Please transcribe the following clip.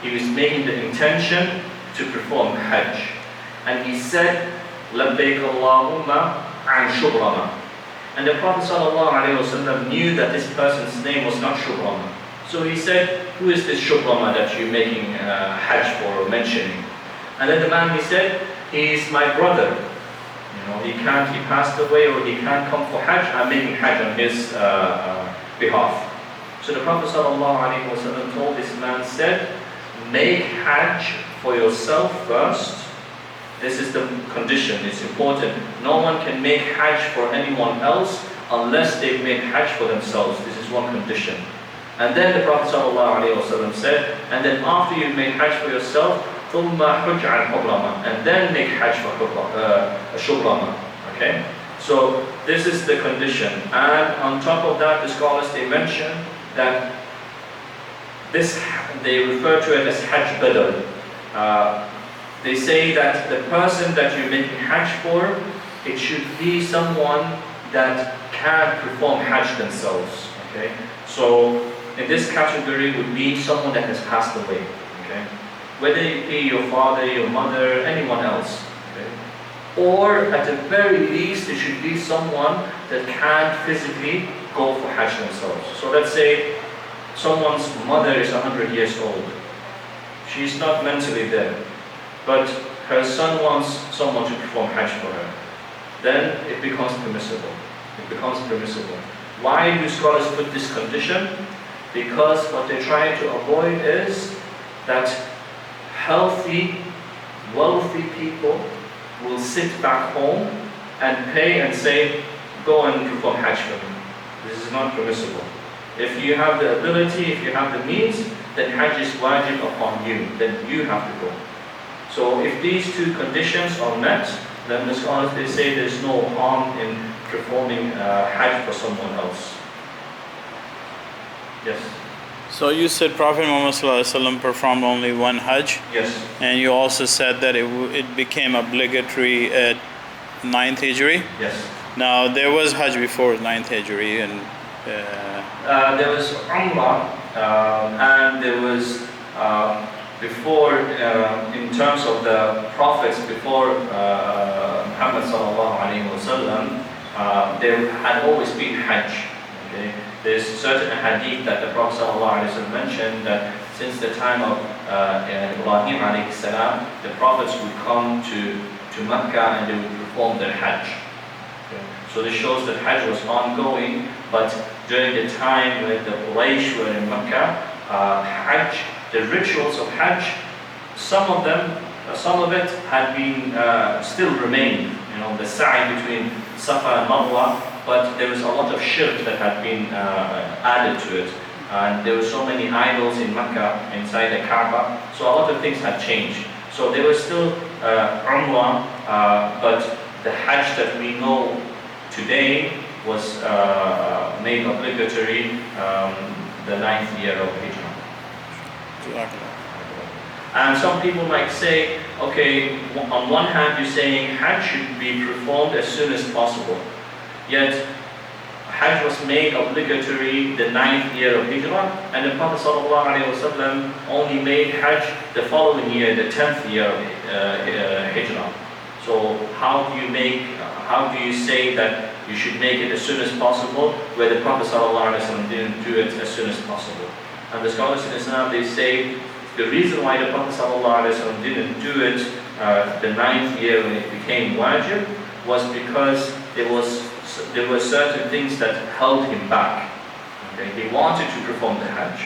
he was making the intention to perform Hajj. And he said, لَبَّيْكَ اللَّهُمَّ عَنْ شُبْرَمَةٍ. And the Prophet ﷺ knew that this person's name was not Shubrama. So he said, who is this Shubrama that you're making Hajj for or mentioning? And then the man, he said, he is my brother. He passed away or he can't come for Hajj. I'm making Hajj on his behalf. So the Prophet ﷺ told this man, said, make Hajj for yourself first. This is the condition, it's important. No one can make Hajj for anyone else unless they've made Hajj for themselves. This is one condition. And then the Prophet ﷺ said, and then after you've made Hajj for yourself, ثُمَّ حُجْ عَنْ حُبْرَمَةٍ, and then make Hajj for Shubrama. Okay? So this is the condition. And on top of that, the scholars, they mention that this, they refer to it as Hajj Badal. They say that the person that you're making Hajj for, it should be someone that can perform Hajj themselves. Okay? So in this category would be someone that has passed away. Okay? Whether it be your father, your mother, anyone else. Okay? Or at the very least, it should be someone that can't physically go for Hajj themselves. So let's say someone's mother is 100 years old. She's not mentally there, but her son wants someone to perform Hajj for her. Then it becomes permissible. It becomes permissible. Why do scholars put this condition? Because what they're trying to avoid is that healthy, wealthy people will sit back home and pay and say, go and perform Hajj for me. This is not permissible. If you have the ability, if you have the means, then Hajj is wajib upon you. Then you have to go. So if these two conditions are met, then the scholars, they say there's no harm in performing Hajj for someone else. Yes? So you said Prophet Muhammad ﷺ performed only one Hajj? Yes. And you also said that it became obligatory at 9th Hijri? Yes. Now there was Hajj before 9th Hijri and there was Umrah and there was before, in terms of the prophets before Muhammad sallallahu alaihi wasallam, there had always been Hajj. Okay? There's certain hadith that the Prophet sallallahu alaihi wasallam mentioned that since the time of Ibrahim alayhi salam, the prophets would come to Mecca and they would perform their Hajj. Okay? So this shows that Hajj was ongoing, but during the time when the Quraysh were in Mecca, Hajj, the rituals of Hajj, some of it had been still remained. The sa'i between Safa and Marwa, but there was a lot of shirk that had been added to it. And there were so many idols in Mecca, inside the Kaaba, so a lot of things had changed. So there was still Umrah, but the Hajj that we know today was made obligatory the 9th year of Hijrah. And some people might say, okay, on one hand you're saying Hajj should be performed as soon as possible. Yet Hajj was made obligatory the 9th year of Hijrah, and the Prophet ﷺ only made Hajj the following year, the 10th year of Hijrah. So how do you say that you should make it as soon as possible, where the Prophet ﷺ didn't do it as soon as possible? And the scholars in Islam, they say the reason why the Prophet ﷺ didn't do it the 9th year when it became wajib was because there were certain things that held him back. Okay? He wanted to perform the Hajj,